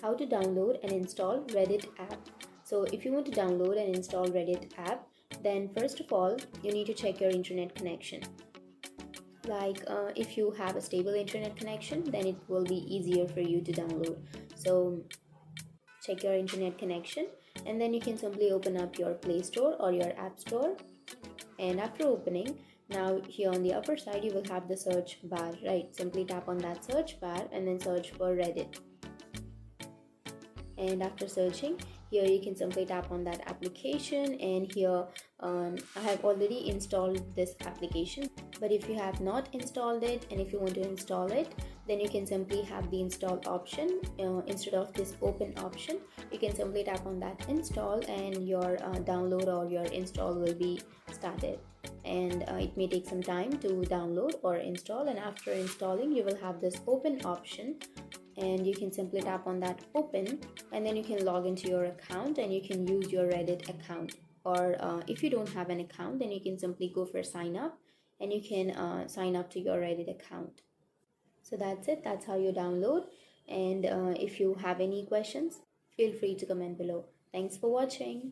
How to download and install Reddit app. So if you want to download and install Reddit app, then first of all you need to check your internet connection. If you have a stable internet connection, then it will be easier for you to download. So check your internet connection, and then you can simply open up your Play Store or your App Store. And after opening, now here on the upper side you will have the search bar, right? Simply tap on that search bar and then search for Reddit. And after searching, here you can simply tap on that application, and here I have already installed this application. But if you have not installed it and if you want to install it, then you can simply have the install option instead of this open option. You can simply tap on that install, and your download or your install will be started. And it may take some time to download or install, and after installing you will have this open option, and you can simply tap on that open, and then you can log into your account and you can use your Reddit account. Or if you don't have an account, then you can simply go for sign up, and you can sign up to your Reddit account. So that's it. That's how you download. And if you have any questions, feel free to comment below. Thanks for watching.